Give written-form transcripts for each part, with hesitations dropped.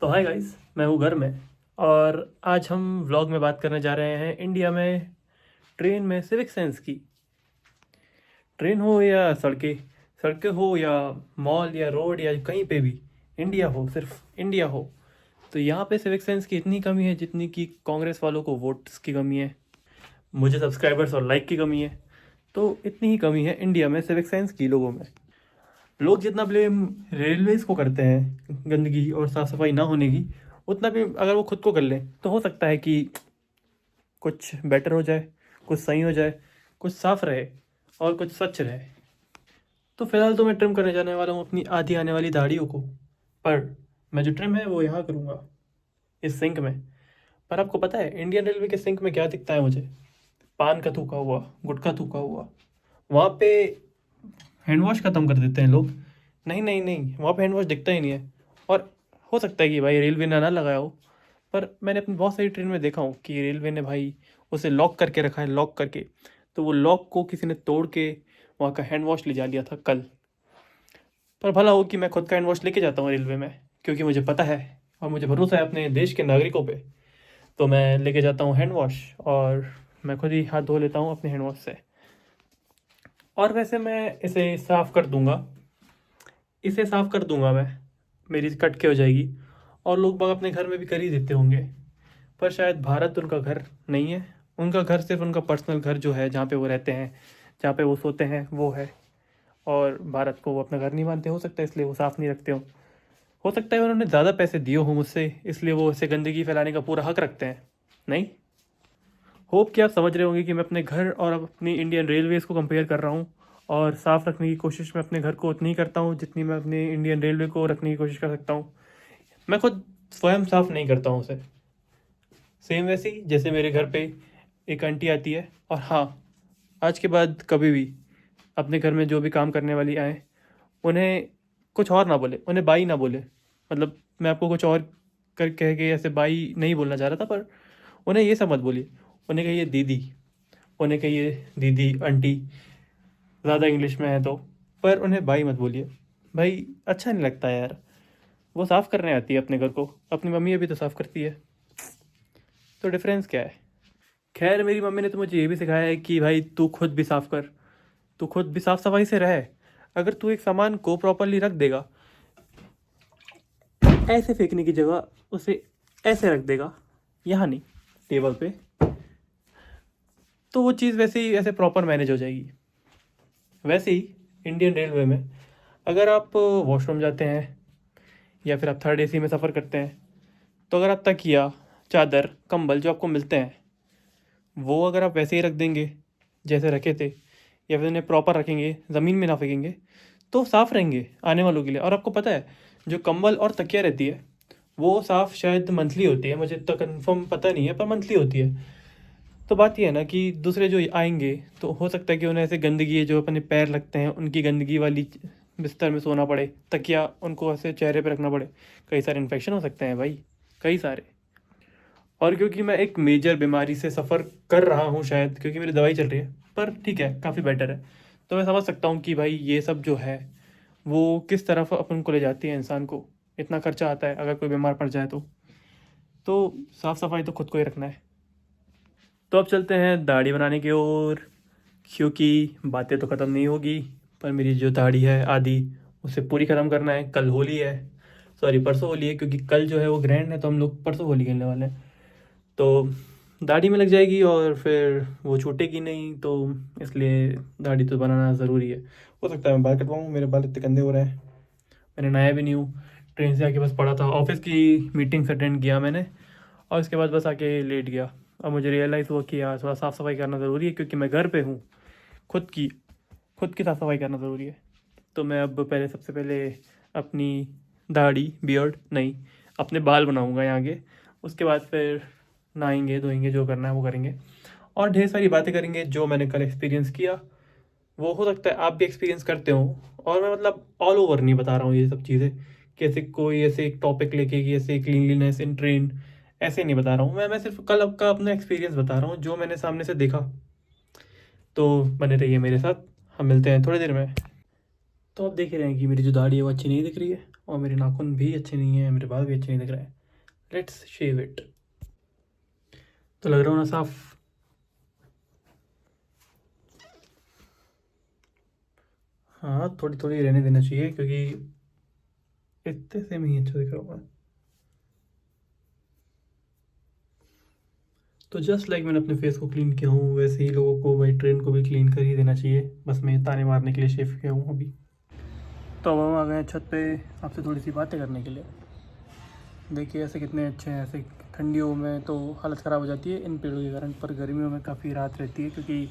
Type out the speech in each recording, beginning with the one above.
तो hi guys, मैं हूँ घर में। और आज हम व्लॉग में बात करने जा रहे हैं इंडिया में ट्रेन में सिविक सेंस की। ट्रेन हो या सड़कें, सड़कें हो या मॉल या रोड या कहीं पे भी, इंडिया हो, सिर्फ इंडिया हो, तो यहाँ पे सिविक सेंस की इतनी कमी है जितनी कि कांग्रेस वालों को वोट्स की कमी है, मुझे सब्सक्राइबर्स और लाइक की कमी है। तो इतनी ही कमी है इंडिया में सिविक सेंस की लोगों में। लोग जितना ब्लेम रेलवेज को करते हैं गंदगी और साफ़ सफाई ना होने की, उतना भी अगर वो खुद को कर लें तो हो सकता है कि कुछ बेटर हो जाए, कुछ सही हो जाए, कुछ साफ रहे और कुछ स्वच्छ रहे। तो फिलहाल तो मैं ट्रिम करने जाने वाला हूँ अपनी आधी आने वाली दाढ़ियों को। पर मैं जो ट्रिम है वो यहाँ करूँगा, इस सिंक में। पर आपको पता है इंडियन रेलवे के सिंक में क्या दिखता है मुझे? पान का थूका हुआ, गुटखा थूका हुआ। वहाँ पे हैंड वॉश ख़त्म कर देते हैं लोग। नहीं नहीं नहीं, वहाँ पे हैंड वॉश दिखता ही नहीं है। और हो सकता है कि भाई रेलवे ने ना लगाया हो, पर मैंने अपनी बहुत सारी ट्रेन में देखा हूँ कि रेलवे ने भाई उसे लॉक करके रखा है, लॉक करके। तो वो लॉक को किसी ने तोड़ के वहाँ का हैंड वॉश ले जा लिया था कल। पर भला हो कि मैं खुद का हैंड वॉश लेके जाता हूँ रेलवे में, क्योंकि मुझे पता है और मुझे भरोसा है अपने देश के नागरिकों पे। तो मैं लेके जाता हूँ हैंड वॉश और मैं खुद ही हाथ धो लेता हूँ अपने हैंड वॉश से। और वैसे मैं इसे साफ़ कर दूँगा, इसे साफ़ कर दूँगा मैं, मेरी कट के हो जाएगी। और लोग बाग अपने घर में भी कर ही देते होंगे। पर शायद भारत उनका घर नहीं है। उनका घर सिर्फ उनका पर्सनल घर जो है, जहाँ पे वो रहते हैं, जहाँ पे वो सोते हैं, वो है। और भारत को वो अपना घर नहीं मानते, हो सकता है इसलिए वो साफ़ नहीं रखते हो सकता है उन्होंने ज़्यादा पैसे दिए हों मुझसे, इसलिए वो ऐसे गंदगी फैलाने का पूरा हक रखते हैं। नहीं, होप कि आप समझ रहे होंगे कि मैं अपने घर और अपनी इंडियन रेलवेज़ को कंपेयर कर रहा हूँ। और साफ़ रखने की कोशिश मैं अपने घर को उतनी ही करता हूँ जितनी मैं अपने इंडियन रेलवे को रखने की कोशिश कर सकता हूँ। मैं खुद स्वयं साफ़ नहीं करता हूँ उसे। सेम वैसे ही जैसे मेरे घर पे एक आंटी आती है, और हाँ, आज के बाद कभी भी अपने घर में जो भी काम करने वाली आए, उन्हें कुछ और ना बोले, उन्हें बाई ना बोले। मतलब मैं आपको कुछ और कर कह के ऐसे बाई नहीं बोलना चाह रहा था, पर उन्हें ये सब मत बोलिए। उन्हें कहिए दीदी, उन्हें कहिए दीदी, आंटी, ज़्यादा इंग्लिश में है तो। पर उन्हें बाई मत बोलिए भाई, अच्छा नहीं लगता यार। वो साफ़ करने आती है अपने घर को, अपनी मम्मी अभी तो साफ़ करती है। तो डिफरेंस क्या है? खैर, मेरी मम्मी ने तो मुझे ये भी सिखाया है कि भाई तू खुद भी साफ़ कर, तू खुद भी साफ़ सफाई से रहे। अगर तू एक सामान को प्रॉपरली रख देगा, ऐसे फेंकने की जगह उसे ऐसे रख देगा, यहाँ नहीं, टेबल पे, तो वो चीज़ वैसे ही ऐसे प्रॉपर मैनेज हो जाएगी। वैसे ही इंडियन रेलवे में अगर आप वॉशरूम जाते हैं या फिर आप थर्ड एसी में सफ़र करते हैं, तो अगर आप तकिया, चादर, कंबल जो आपको मिलते हैं, वो अगर आप वैसे ही रख देंगे जैसे रखे थे, या फिर उन्हें प्रॉपर रखेंगे, ज़मीन में ना फेंकेंगे, तो साफ़ रहेंगे आने वालों के लिए। और आपको पता है जो कंबल और तकिया रहती है, वो साफ़ शायद मंथली होती है, मुझे तो कंफर्म पता नहीं है, पर मंथली होती है। तो बात ये है ना कि दूसरे जो आएंगे तो हो सकता है कि उन्हें ऐसे गंदगी है, जो अपने पैर लगते हैं उनकी गंदगी वाली बिस्तर में सोना पड़े, तकिया उनको ऐसे चेहरे पे रखना पड़े। कई सारे इन्फेक्शन हो सकते हैं भाई, कई सारे। और क्योंकि मैं एक मेजर बीमारी से सफ़र कर रहा हूँ, शायद क्योंकि मेरी दवाई चल रही है, पर ठीक है, काफ़ी बेटर है। तो मैं समझ सकता हूँ कि भाई ये सब जो है वो किस तरफ अपन को ले जाती है इंसान को। इतना खर्चा आता है अगर कोई बीमार पड़ जाए तो साफ़ सफाई तो खुद को ही रखना है। तो अब चलते हैं दाढ़ी बनाने की ओर, क्योंकि बातें तो ख़त्म नहीं होगी। पर मेरी जो दाढ़ी है आधी, उसे पूरी ख़त्म करना है। कल होली है, सॉरी परसों होली है, क्योंकि कल जो है वो ग्रैंड है, तो हम लोग परसों होली खेलने वाले हैं। तो दाढ़ी में लग जाएगी और फिर वो छूटेगी नहीं, तो इसलिए दाढ़ी तो बनाना ज़रूरी है। हो सकता है मैं बाल कटवाऊँ, मेरे बाल इतने गंदे हो रहे हैं। मैंने नया भी नहीं हूँ, ट्रेन से आके बस पड़ा था, ऑफिस की मीटिंग्स अटेंड किया मैंने, और उसके बाद बस आके लेट गया। अब मुझे रियलाइज़ हुआ कि यार थोड़ा साफ़ सफाई करना ज़रूरी है, क्योंकि मैं घर पे हूँ। खुद की खुद की साफ़ सफाई करना ज़रूरी है। तो मैं अब पहले, सबसे पहले अपनी दाढ़ी, बियर्ड नहीं, अपने बाल बनाऊँगा यहाँ के। उसके बाद फिर नहाएंगे धोएंगे, जो करना है वो करेंगे, और ढेर सारी बातें करेंगे जो मैंने कल एक्सपीरियंस किया। वो हो सकता है आप भी एक्सपीरियंस करते हो। और मैं मतलब ऑल ओवर नहीं बता रहा हूँ ये सब चीज़ें, कैसे कोई ऐसे एक टॉपिक लेके कि ऐसे क्लीनलीनेस इन ट्रेन, ऐसे नहीं बता रहा हूँ मैं सिर्फ कल का अपना एक्सपीरियंस बता रहा हूँ जो मैंने सामने से देखा। तो बने रहिए मेरे साथ, हम मिलते हैं थोड़ी देर में। तो आप देख ही रहे हैं कि मेरी जो दाढ़ी है वो अच्छी नहीं दिख रही है, और मेरे नाखून भी अच्छे नहीं हैं, मेरे बाल भी अच्छे नहीं दिख रहे हैं। Let's shave it. तो लग रहा हूँ ना साफ? हाँ, थोड़ी थोड़ी रहने देना चाहिए, क्योंकि इतने से में ही अच्छा दिख रहा हूँ मैं। तो जस्ट लाइक मैंने अपने फेस को क्लीन किया हूँ, वैसे ही लोगों को भाई ट्रेन को भी क्लीन कर ही देना चाहिए। बस मैं ताने मारने के लिए शेव किया हूँ अभी। तो अब हम आ गए हैं छत पे आपसे थोड़ी सी बातें करने के लिए। देखिए ऐसे कितने अच्छे हैं। ऐसे ठंडियों में तो हालत ख़राब हो जाती है इन पेड़ों के कारण, पर गर्मियों में काफ़ी राहत रहती है, क्योंकि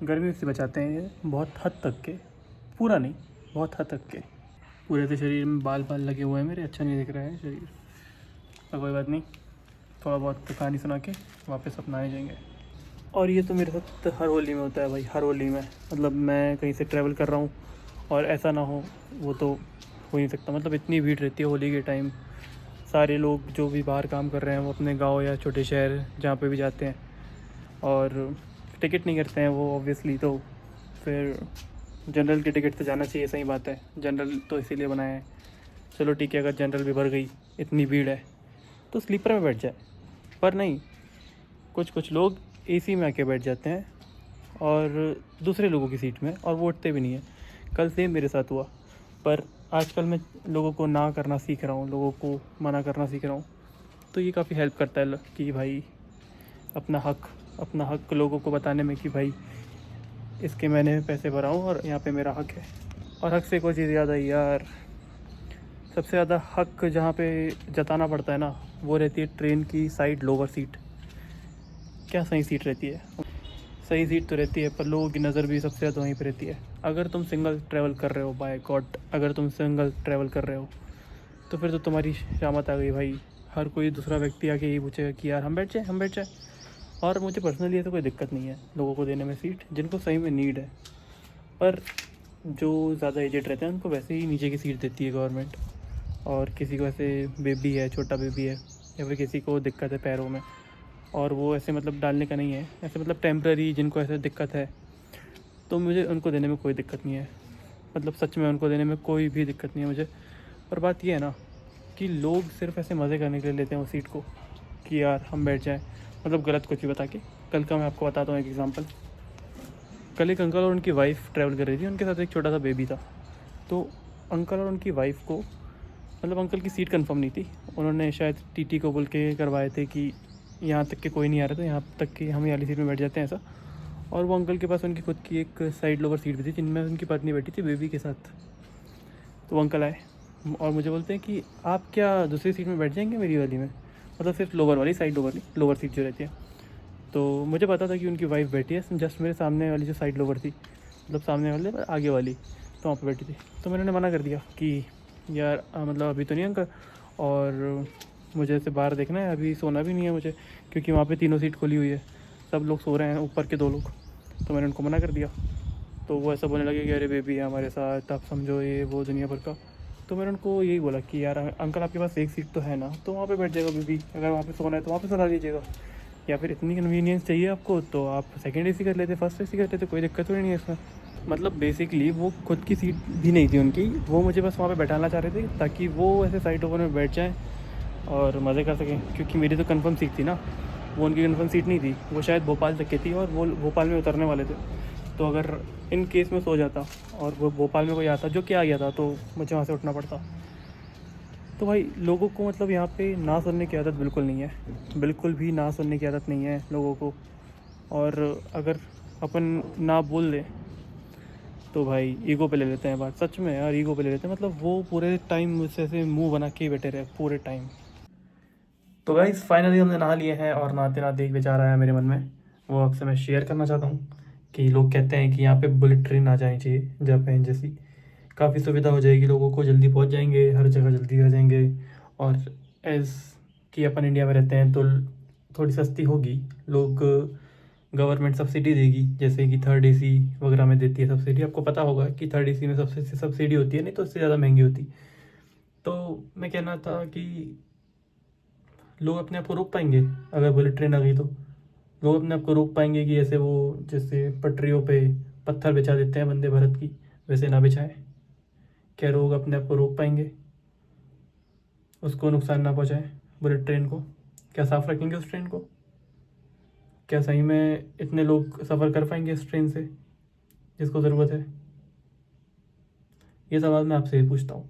गर्मी से बचाते हैं ये बहुत हद तक के। पूरा नहीं, बहुत हद तक के। पूरे से शरीर में बाल बाल लगे हुए हैं मेरे, अच्छा नहीं दिख रहा है शरीर। पर कोई बात नहीं, थोड़ा बहुत तो कहानी सुना के वापस अपना आ जाएंगे। और ये तो मेरे साथ हर होली में होता है भाई, हर होली में। मतलब मैं कहीं से ट्रैवल कर रहा हूँ और ऐसा ना हो, वो तो हो ही नहीं सकता। मतलब इतनी भीड़ रहती है होली के टाइम। सारे लोग जो भी बाहर काम कर रहे हैं वो अपने गांव या छोटे शहर जहाँ पे भी जाते हैं, और टिकट नहीं करते हैं वो ऑब्वियसली। तो फिर जनरल की टिकट से जाना चाहिए, सही बात है। जनरल तो इसीलिए बनाया है। चलो ठीक है, अगर जनरल भी भर गई, इतनी भीड़ है, तो स्लीपर में बैठ जाए। पर नहीं, कुछ कुछ लोग एसी में आके बैठ जाते हैं और दूसरे लोगों की सीट में, और वो उठते भी नहीं है। कल सेम मेरे साथ हुआ। पर आजकल मैं लोगों को ना करना सीख रहा हूँ, लोगों को मना करना सीख रहा हूँ। तो ये काफ़ी हेल्प करता है कि भाई अपना हक लोगों को बताने में, कि भाई इसके मैंने पैसे भरा हूँ और यहाँ पे मेरा हक है। और हक से एक और चीज़ याद आई यार, सबसे ज़्यादा हक जहाँ पे जताना पड़ता है ना, वो रहती है ट्रेन की साइड लोअर सीट। क्या सही सीट रहती है? सही सीट तो रहती है, पर लोगों की नज़र भी सबसे ज़्यादा वहीं पर रहती है। अगर तुम सिंगल ट्रैवल कर रहे हो, बाय गॉड, अगर तुम सिंगल ट्रैवल कर रहे हो, तो फिर तो तुम्हारी शामत आ गई भाई। हर कोई दूसरा व्यक्ति आके यही पूछेगा कि यार हम बैठ जाए, हम बैठ जाए। और मुझे पर्सनली ऐसा कोई दिक्कत नहीं है लोगों को देने में सीट, जिनको सही में नीड है। पर जो ज़्यादा एजेड रहते हैं उनको वैसे ही नीचे की सीट देती है गवर्नमेंट। और किसी को ऐसे बेबी है, छोटा बेबी है, या फिर किसी को दिक्कत है पैरों में, और वो ऐसे मतलब डालने का नहीं है, ऐसे मतलब टेम्प्ररी जिनको ऐसे दिक्कत है, तो मुझे उनको देने में कोई दिक्कत नहीं है। मतलब सच में उनको देने में कोई भी दिक्कत नहीं है मुझे। पर बात ये है ना कि लोग सिर्फ ऐसे मज़े करने के लिए लेते हैं वो सीट को, कि यार हम बैठ जाएं, मतलब गलत कुछ भी बता के। कल का मैं आपको बताता हूँ एक एग्ज़ाम्पल। कल एक अंकल और उनकी वाइफ ट्रैवल कर रही थी, उनके साथ एक छोटा सा बेबी था। तो अंकल और उनकी वाइफ को, मतलब अंकल की सीट कंफर्म नहीं थी, उन्होंने शायद टीटी को बोल के करवाए थे कि यहाँ तक के कोई नहीं आ रहा था, यहाँ तक कि हम ये वाली सीट में बैठ जाते हैं ऐसा। और वो अंकल के पास उनकी खुद की एक साइड लोअर सीट भी थी, जिनमें उनकी पत्नी बैठी थी बेबी के साथ। तो वो अंकल आए और मुझे बोलते हैं कि आप क्या दूसरी सीट में बैठ जाएंगे मेरी वाली में, मतलब सिर्फ लोअर वाली, साइड लोअर, लोअर सीट जो रहती है। तो मुझे पता था कि उनकी वाइफ बैठी है जस्ट मेरे सामने वाली जो साइड लोअर थी, मतलब सामने वाले आगे वाली, तो वहाँ पर बैठी थी। तो मैंने मना कर दिया कि यार मतलब अभी तो नहीं अंकल, और मुझे ऐसे बाहर देखना है, अभी सोना भी नहीं है मुझे, क्योंकि वहाँ पे तीनों सीट खुली हुई है, सब लोग सो रहे हैं, ऊपर के 2 लोग। तो मैंने उनको मना कर दिया। तो वो ऐसा बोलने लगे कि अरे बेबी है हमारे साथ, आप समझो ये वो दुनिया भर का। तो मैंने उनको यही बोला कि यार अंकल आपके पास एक सीट तो है ना, तो वहाँ पे बैठ जाएगा बेबी, अगर वहाँ पे सोना है तो वहाँ पे सुला दीजिएगा, या फिर इतनी कन्वीनियंस चाहिए आपको तो आप सेकंड एसी कर लेते, फर्स्ट एसी कर लेते, कोई दिक्कत तो नहीं है इसमें। मतलब बेसिकली वो खुद की सीट भी नहीं थी उनकी, वो मुझे बस वहाँ पे बैठाना चाह रहे थे ताकि वो ऐसे साइड ओवर में बैठ जाएँ और मज़े कर सकें, क्योंकि मेरी तो कंफर्म सीट थी ना, वो उनकी कंफर्म सीट नहीं थी। वो शायद भोपाल तक की थी और वो भोपाल में उतरने वाले थे। तो अगर इन केस में सो जाता और वो भोपाल में कोई आता जो कि आ गया था, तो मुझे वहाँ से उठना पड़ता। तो भाई लोगों को मतलब यहाँ पे ना सुनने की आदत बिल्कुल नहीं है, बिल्कुल भी ना सुनने की आदत नहीं है लोगों को। और अगर अपन ना बोल दें तो भाई ईगो पे ले लेते हैं बात। सच में यार ईगो पे ले लेते हैं, मतलब वो पूरे टाइम मुझसे ऐसे मुंह बना के ही बैठे रहे पूरे टाइम। तो गाइस फाइनली हमने नहा लिए हैं, और नहाते नहाते एक विचार आया मेरे मन में, वो आपसे मैं शेयर करना चाहता हूँ। कि लोग कहते हैं कि यहाँ पे बुलेट ट्रेन आ जानी चाहिए जापान जैसी, काफ़ी सुविधा हो जाएगी, लोगों को जल्दी पहुँच जाएंगे, हर जगह जल्दी आ जाएंगे। और एज़ कि अपन इंडिया में रहते हैं तो थोड़ी सस्ती होगी, लोग, गवर्नमेंट सब्सिडी देगी, जैसे कि थर्ड एसी वगैरह में देती है सब्सिडी। आपको पता होगा कि थर्ड एसी में सबसे सब्सिडी होती है, नहीं तो उससे ज़्यादा महंगी होती। तो मैं कहना था कि लोग अपने आप को रोक पाएंगे अगर बुलेट ट्रेन आ गई तो। लोग अपने आप को रोक पाएंगे कि ऐसे वो जैसे पटरियों पे पत्थर बिछा देते हैं वंदे भारत की, वैसे ना बिछाएं। क्या लोग अपने आप को रोक पाएंगे? उसको नुकसान ना पहुँचाएं बुलेट ट्रेन को। क्या साफ़ रखेंगे उस ट्रेन को? क्या सही में इतने लोग सफ़र कर पाएंगे इस ट्रेन से जिसको ज़रूरत है? ये सवाल मैं आपसे ही पूछता हूँ।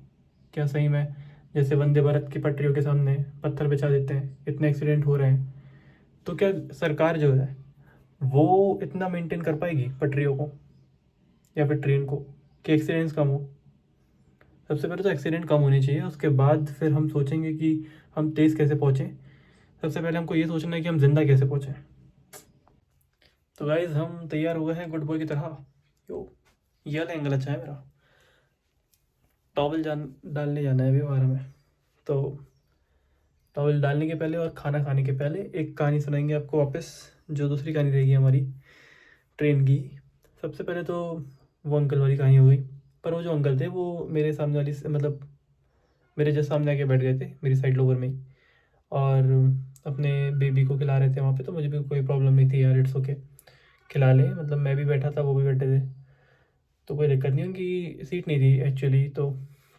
क्या सही में जैसे वंदे भारत की पटरियों के सामने पत्थर बिछा देते हैं, इतने एक्सीडेंट हो रहे हैं, तो क्या सरकार जो है वो इतना मेंटेन कर पाएगी पटरियों को या फिर ट्रेन को कि एक्सीडेंट्स कम हो? सबसे पहले तो एक्सीडेंट कम होने चाहिए, उसके बाद फिर हम सोचेंगे कि हम तेज़ कैसे पहुँचें। सबसे पहले हमको ये सोचना है कि हम जिंदा कैसे पहुँचें। तो गाइज हम तैयार हो गए हैं गुड बॉय की तरह। यो, ये वाला एंगल अच्छा है मेरा। टॉवल डालने जाना है अभी बाहर में। तो टॉवल डालने के पहले और खाना खाने के पहले एक कहानी सुनाएंगे आपको वापस, जो दूसरी कहानी रहेगी हमारी ट्रेन की। सबसे पहले तो वो अंकल वाली कहानी हो गई, पर वो जो अंकल थे वो मेरे सामने वाली मतलब मेरे जस्ट सामने आके बैठ गए थे मेरी साइड लोअर में ही, और अपने बेबी को खिला रहे थे वहाँ पे। तो मुझे भी कोई प्रॉब्लम नहीं थी यार, इट्स ओके, खिला लें, मतलब मैं भी बैठा था वो भी बैठे थे, तो कोई दिक्कत नहीं। उनकी सीट नहीं थी एक्चुअली, तो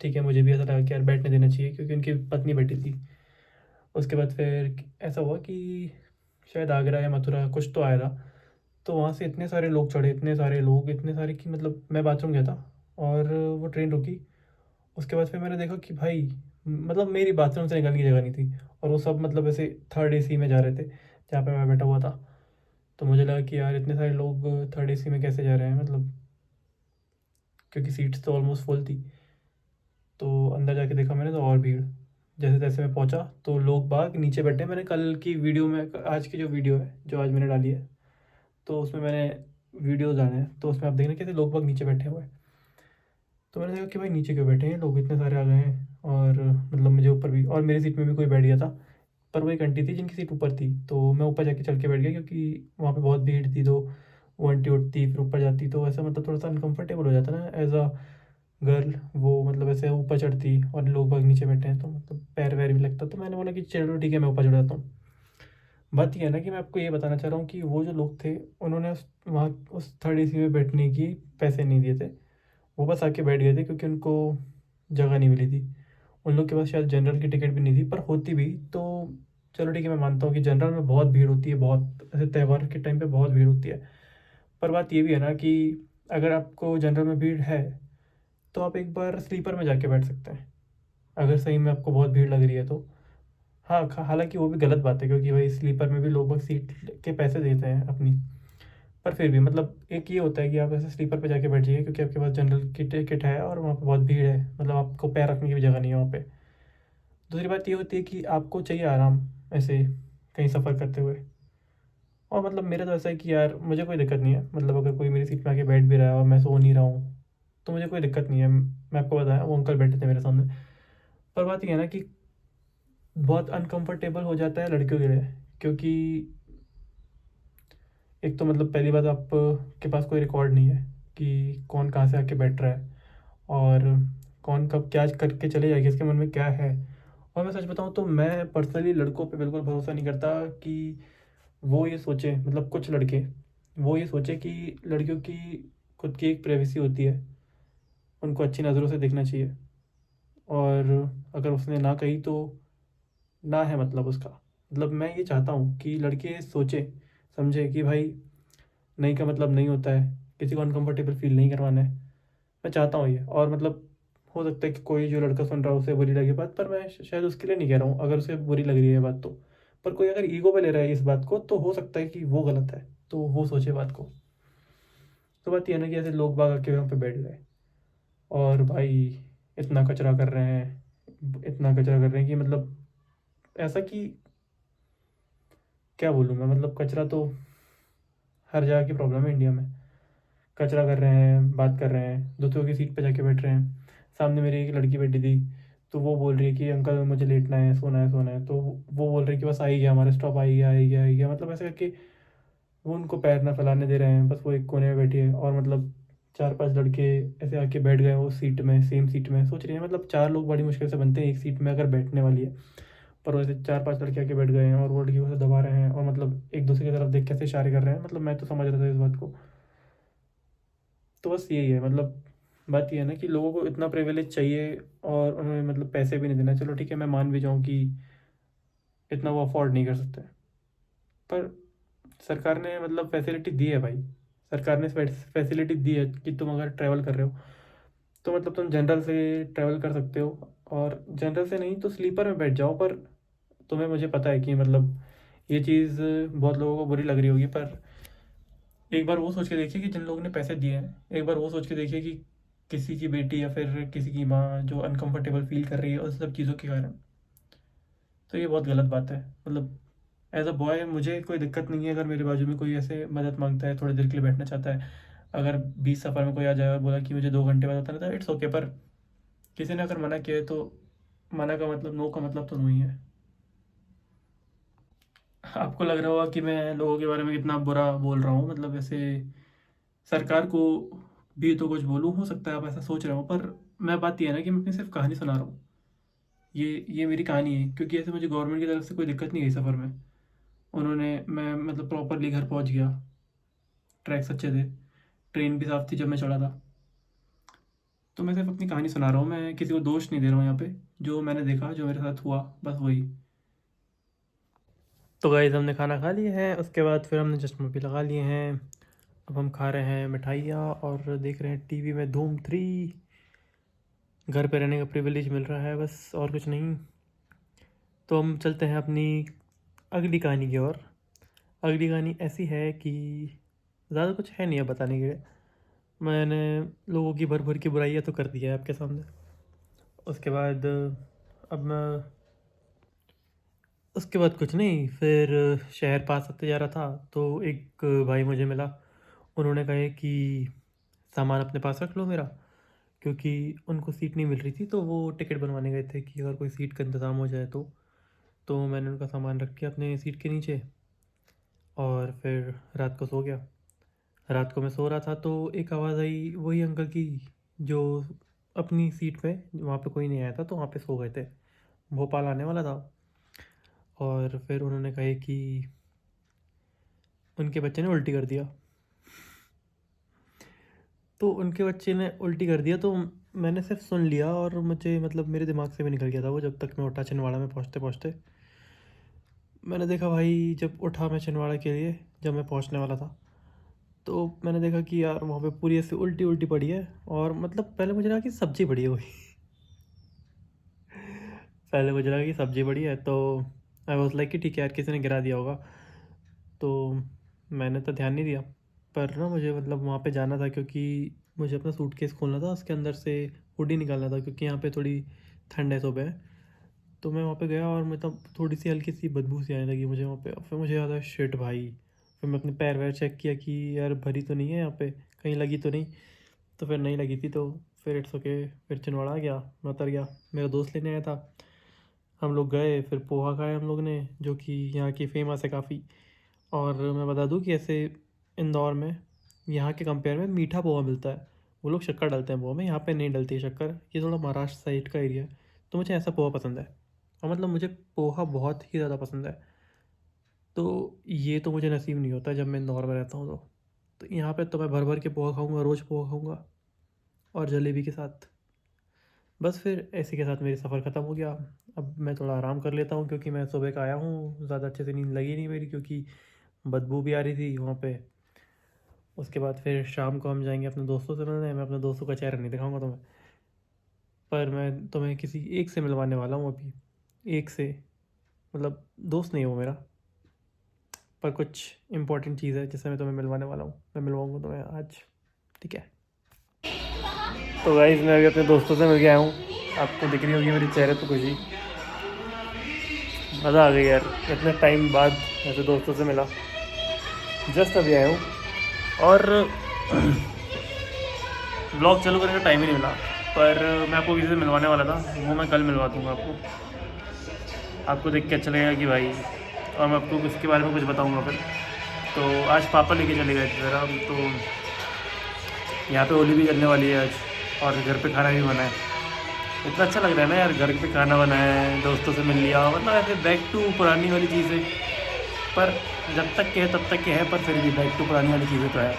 ठीक है, मुझे भी ऐसा लगा कि यार बैठने देना चाहिए क्योंकि उनकी पत्नी बैठी थी। उसके बाद फिर ऐसा हुआ कि शायद आगरा या मथुरा कुछ तो आया था, तो वहाँ से इतने सारे लोग चढ़े, इतने सारे लोग, इतने सारे कि मतलब मैं बाथरूम गया था और वो ट्रेन रुकी। उसके बाद फिर मैंने देखा कि भाई मतलब मेरी बाथरूम से निकलने की जगह नहीं थी, और वो सब मतलब ऐसे थर्ड एसी में जा रहे थे जहाँ पे मैं बैठा हुआ था। तो मुझे लगा कि यार इतने सारे लोग थर्ड एसी में कैसे जा रहे हैं, मतलब क्योंकि सीट्स तो ऑलमोस्ट फुल थी। तो अंदर जाके देखा मैंने तो और भीड़। जैसे तैसे मैं पहुंचा तो लोग बाग नीचे बैठे। मैंने कल की वीडियो में, आज की जो वीडियो है जो आज मैंने डाली है, तो उसमें मैंने वीडियोज़ डाले हैं, तो उसमें आप देखना कैसे लोग बाग नीचे बैठे हुए हैं। तो मैंने देखा कि भाई नीचे क्यों बैठे हैं लोग, इतने सारे आ गए हैं, और मतलब मुझे ऊपर भी, और मेरी सीट में भी कोई बैठ गया था। पर वो एक आंटी थी जिनकी सीट ऊपर थी, तो मैं ऊपर जाके चल के बैठ गया क्योंकि वहाँ पे बहुत भीड़ थी। तो वो आंटी उठती फिर ऊपर जाती, तो ऐसा मतलब थोड़ा सा अनकंफर्टेबल हो जाता ना एज अ गर्ल। वो मतलब ऐसे ऊपर चढ़ती और लोग बाग नीचे बैठे हैं, तो मतलब पैर वैर भी लगता। तो मैंने बोला कि चलो ठीक है मैं ऊपर चढ़ जाता हूँ। बात यह है ना कि मैं आपको ये बताना चाह रहा हूँ कि वो जो लोग थे उन्होंने वहाँ उस थर्ड एसी में बैठने की पैसे नहीं दिए थे। वो बस आके बैठ गए थे क्योंकि उनको जगह नहीं मिली थी। उन लोग के पास शायद जनरल की टिकट भी नहीं थी, पर होती भी तो चलो ठीक है, मैं मानता हूँ कि जनरल में बहुत भीड़ होती है, बहुत ऐसे त्यौहार के टाइम पे बहुत भीड़ होती है। पर बात ये भी है ना कि अगर आपको जनरल में भीड़ है तो आप एक बार स्लीपर में जाके बैठ सकते हैं, अगर सही में आपको बहुत भीड़ लग रही है तो। हाँ, हालांकि वो भी गलत बात है क्योंकि भाई स्लीपर में भी लोग बस सीट के पैसे देते हैं अपनी। पर फिर भी मतलब एक ये होता है कि आप ऐसे स्लीपर पे जाके बैठ जाइए क्योंकि आपके पास जनरल की टिकट है और वहाँ पे बहुत भीड़ है, मतलब आपको पैर रखने की भी जगह नहीं है वहाँ पे। दूसरी बात ये होती है कि आपको चाहिए आराम ऐसे कहीं सफ़र करते हुए। और मतलब मेरा तो ऐसा है कि यार मुझे कोई दिक्कत नहीं है, मतलब अगर कोई मेरी सीट में आके बैठ भी रहा है और मैं सो नहीं रहा हूँ तो मुझे कोई दिक्कत नहीं है। मैं आपको बताया वो अंकल बैठे थे मेरे सामने। पर बात ये है ना कि बहुत अनकंफर्टेबल हो जाता है लड़कियों के लिए, क्योंकि एक तो मतलब पहली बात आप के पास कोई रिकॉर्ड नहीं है कि कौन कहाँ से आके बैठ रहा है और कौन कब क्या करके चले जाएगा, इसके मन में क्या है। और मैं सच बताऊँ तो मैं पर्सनली लड़कों पे बिल्कुल भरोसा नहीं करता कि वो ये सोचे, मतलब कुछ लड़के वो ये सोचे कि लड़कियों की खुद की एक प्राइवेसी होती है, उनको अच्छी नज़रों से देखना चाहिए, और अगर उसने ना कही तो ना है मतलब उसका। मतलब मैं ये चाहता हूँ कि लड़के सोचे समझे कि भाई नहीं का मतलब नहीं होता है, किसी को अनकंफर्टेबल फील नहीं करवाना है। मैं चाहता हूँ ये, और मतलब हो सकता है कि कोई जो लड़का सुन रहा है उसे बुरी लगे बात, पर मैं शायद उसके लिए नहीं कह रहा हूँ अगर उसे बुरी लग रही है बात तो। पर कोई अगर ईगो पे ले रहा है इस बात को तो हो सकता है कि वो गलत है, तो वो सोचे बात को। तो बात यह है ना कि ऐसे लोग बाग आके वहाँ पे बैठ गए और भाई इतना कचरा कर रहे हैं, इतना कचरा कर रहे हैं कि मतलब ऐसा कि क्या बोलूँ मैं, मतलब कचरा तो हर जगह की प्रॉब्लम है इंडिया में। कचरा कर रहे हैं, बात कर रहे हैं, दूसरों की सीट पे जाके बैठ रहे हैं। सामने मेरी एक लड़की बैठी थी, तो वो बोल रही है कि अंकल मुझे लेटना है, सोना है, सोना है। तो वो बोल रही है कि बस आ ही गया हमारा स्टॉप, आ ही गया, आ ही गया, आ ही गया, मतलब ऐसे करके वो उनको पैर ना फैलाने दे रहे हैं, बस वो एक कोने में बैठी है और मतलब चार पांच लड़के ऐसे आके बैठ गए वो सीट में, सेम सीट में। सोच रही है मतलब चार लोग बड़ी मुश्किल से बनते हैं एक सीट में अगर बैठने वाली है, पर वैसे चार पांच लड़के आके बैठ गए हैं और वो लड़की को दबा रहे हैं और मतलब एक दूसरे की तरफ देख कैसे इशारे कर रहे हैं। मतलब मैं तो समझ रहा था इस बात को। तो बस यही है, मतलब बात ये है ना कि लोगों को इतना प्रिविलेज चाहिए और उन्हें मतलब पैसे भी नहीं देना। चलो ठीक है, मैं मान भी जाऊँ कि इतना वो अफोर्ड नहीं कर सकते, पर सरकार ने मतलब फैसिलिटी दी है भाई। सरकार ने फैसिलिटी दी है कि तुम अगर ट्रैवल कर रहे हो तो मतलब तुम जनरल से ट्रैवल कर सकते हो, और जनरल से नहीं तो स्लीपर में बैठ जाओ। पर तुम्हें, मुझे पता है कि मतलब ये चीज़ बहुत लोगों को बुरी लग रही होगी, पर एक बार वो सोच के देखिए कि जिन लोगों ने पैसे दिए हैं, एक बार वो सोच के देखिए कि किसी की बेटी या फिर किसी की माँ जो अनकंफर्टेबल फील कर रही है उन सब चीज़ों के कारण। तो ये बहुत गलत बात है। मतलब एज अ बॉय मुझे कोई दिक्कत नहीं है अगर मेरे बाजू में कोई ऐसे मदद मांगता है, थोड़ी देर के लिए बैठना चाहता है। अगर बीच सफ़र में कोई आ जाए और बोला कि मुझे 2 घंटे बाद उतरना था, इट्स ओके। पर किसी ने अगर मना किया है तो मना का मतलब, नो का मतलब तो नहीं है। आपको लग रहा होगा कि मैं लोगों के बारे में कितना बुरा बोल रहा हूँ, मतलब ऐसे सरकार को भी तो कुछ बोलूँ, हो सकता है आप ऐसा सोच रहे हो, पर मैं बात ये है ना कि मैं अपनी सिर्फ कहानी सुना रहा हूँ। ये मेरी कहानी है, क्योंकि ऐसे मुझे गवर्नमेंट की तरफ से कोई दिक्कत नहीं गई सफ़र में। उन्होंने, मैं मतलब प्रॉपरली घर पहुँच गया, ट्रैक्स अच्छे थे, ट्रेन भी साफ़ थी जब मैं चढ़ा था। तो मैं सिर्फ अपनी कहानी सुना रहा हूँ, मैं किसी को दोष नहीं दे रहा हूँ यहाँ पे। जो मैंने देखा, जो मेरे साथ हुआ, बस वही। तो गाइस, हमने खाना खा लिया है, उसके बाद फिर हमने चश्मा भी लगा लिए हैं। अब हम खा रहे हैं मिठाइयाँ और देख रहे हैं टीवी में धूम 3। घर पे रहने का प्रिविलेज मिल रहा है बस, और कुछ नहीं। तो हम चलते हैं अपनी अगली कहानी की ओर। अगली कहानी ऐसी है कि ज़्यादा कुछ है नहीं अब बताने के लिए। मैंने लोगों की भर भर की बुराइयाँ तो कर दी है आपके सामने। उसके बाद अब मैं उसके बाद कुछ नहीं, फिर शहर पास होते जा रहा था तो एक भाई मुझे मिला। उन्होंने कहा कि सामान अपने पास रख लो मेरा, क्योंकि उनको सीट नहीं मिल रही थी, तो वो टिकट बनवाने गए थे कि अगर कोई सीट का इंतज़ाम हो जाए तो मैंने उनका सामान रख के अपने सीट के नीचे, और फिर रात को सो गया। रात को मैं सो रहा था तो एक आवाज़ आई वही अंकल की, जो अपनी सीट पे, वहाँ पे कोई नहीं आया था तो वहाँ पे सो गए थे। भोपाल आने वाला था, और फिर उन्होंने कहे कि उनके बच्चे ने उल्टी कर दिया। तो उनके बच्चे ने उल्टी कर दिया तो मैंने सिर्फ सुन लिया, और मुझे मतलब मेरे दिमाग से भी निकल गया था वो, जब तक मैं उठा छिंदवाड़ा में पहुँचते पहुँचते। मैंने देखा भाई, जब उठा मैं छिंदवाड़ा के लिए, जब मैं पहुँचने वाला था, तो मैंने देखा कि यार वहाँ पे पूरी ऐसे उल्टी उल्टी पड़ी है। और मतलब पहले मुझे लगा कि सब्ज़ी पड़ी है कोई। पहले मुझे लगा कि सब्ज़ी पड़ी है, तो आई वॉज लाइक कि ठीक है यार, किसी ने गिरा दिया होगा। तो मैंने तो ध्यान नहीं दिया। पर ना मुझे मतलब वहाँ पे जाना था, क्योंकि मुझे अपना सूटकेस खोलना था, उसके अंदर से हुडी निकालना था, क्योंकि यहाँ पे थोड़ी ठंड है सुबह। तो मैं वहाँ पे गया और मतलब थोड़ी सी हल्की सी बदबू सी आने लगी मुझे वहाँ पे। फिर मुझे याद आया, शिट भाई। फिर मैं अपने पैर वैर चेक किया कि यार भरी तो नहीं है यहाँ पे, कहीं लगी तो नहीं। तो फिर नहीं लगी थी, तो फिर इट्स ओके। फिर छिंदवाड़ा आ गया, मैं उतर गया। मेरा दोस्त लेने आया था, हम लोग गए, फिर पोहा खाया हम लोग ने, जो कि यहाँ की फ़ेमस है काफ़ी। और मैं बता दूँ कि ऐसे इंदौर में यहाँ के कंपेयर में मीठा पोहा मिलता है। वो लोग शक्कर डालते हैं पोहा में, यहाँ पे नहीं डलती है शक्कर। ये थोड़ा महाराष्ट्र साइड का एरिया है, तो मुझे ऐसा पोहा पसंद है। और मतलब मुझे पोहा बहुत ही ज़्यादा पसंद है। तो ये तो मुझे नसीब नहीं होता जब मैं इंदौर में रहता हूँ तो यहाँ पे तो मैं भर भर के पोहा खाऊँगा, रोज़ पोहा खाऊँगा, और जलेबी के साथ। बस फिर इसी के साथ मेरी सफ़र ख़त्म हो गया। अब मैं थोड़ा आराम कर लेता हूँ, क्योंकि मैं सुबह का आया हूँ, ज़्यादा अच्छे से नींद लगी नहीं मेरी, क्योंकि बदबू भी आ रही थी वहाँ पे। उसके बाद फिर शाम को हम जाएंगे अपने दोस्तों से मिलने। मैं अपने दोस्तों का चेहरा नहीं दिखाऊंगा तुम्हें, पर मैं तुम्हें किसी एक से मिलवाने वाला हूँ अभी। एक से, मतलब दोस्त नहीं है वो मेरा, पर कुछ इंपॉर्टेंट चीज़ है जिससे मैं तुम्हें मिलवाने वाला हूँ। मैं मिलवाऊंगा तुम्हें आज, ठीक है। तो गाइस, मैं अभी अपने दोस्तों से मिल के आया हूँ। आपको दिख रही होगी मेरे चेहरे पे खुशी। मज़ा आ गई यार, इतने टाइम बाद ऐसे दोस्तों से मिला। जस्ट अभी आया हूँ, और ब्लॉग चालू करने का टाइम ही नहीं मिला। पर मैं आपको किसी से मिलवाने वाला था, वो मैं कल मिलवा दूँगा आपको देख के अच्छा लगेगा कि भाई, और मैं आपको इसके बारे में कुछ बताऊँगा फिर। तो आज पापा लेके चले गए थे ज़रा, तो यहाँ पे होली भी चलने वाली है आज, और घर पे खाना भी बना है। इतना अच्छा लग रहा है ना यार, घर पे खाना बना है, दोस्तों से मिल लिया, मतलब ऐसे बैक टू पुरानी वाली चीज़ें। पर जब तक के है तब तक के है, पर फिर भी बैक टू पुरानी वाली चीज़ें तो है।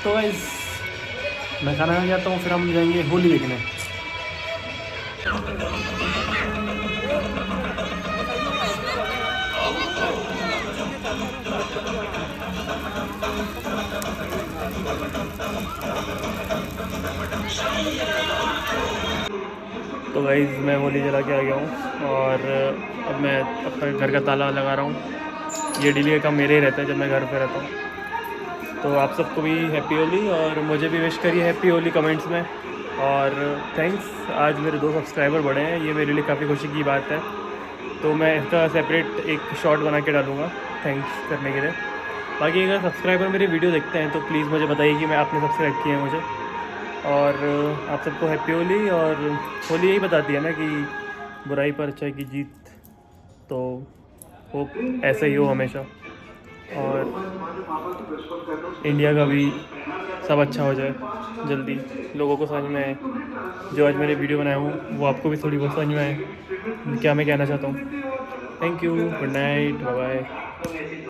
तो गाइस, मैं खाना खा जाता हूँ, फिर हम जाएंगे होली देखने। तो गाइस मैं होली जला के आ गया हूँ और अब मैं अपने घर का ताला लगा रहा हूँ। ये डेली का काम मेरे ही रहता है जब मैं घर पे रहता हूँ। तो आप सबको भी हैप्पी होली और मुझे भी विश करिए हैप्पी होली कमेंट्स में। और थैंक्स, आज मेरे 2 सब्सक्राइबर बढ़े हैं, ये मेरे लिए काफ़ी खुशी की बात है। तो मैं इसका सेपरेट एक शॉर्ट बना के डालूँगा थैंक्स करने के लिए। बाकी अगर सब्सक्राइबर मेरी वीडियो देखते हैं तो प्लीज़ मुझे बताइए कि मैं आपने सब्सक्राइब किया है मुझे। और आप सबको हैप्पी होली। और होली यही बताती है ना कि बुराई पर अच्छाई की जीत। तो होप ऐसा ही हो हमेशा और इंडिया का भी सब अच्छा हो जाए जल्दी, लोगों को समझ में आए। जो आज मैंने वीडियो बनाया हूँ वो आपको भी थोड़ी बहुत समझ में आए क्या मैं कहना चाहता हूँ। Thank you, good night, bye bye.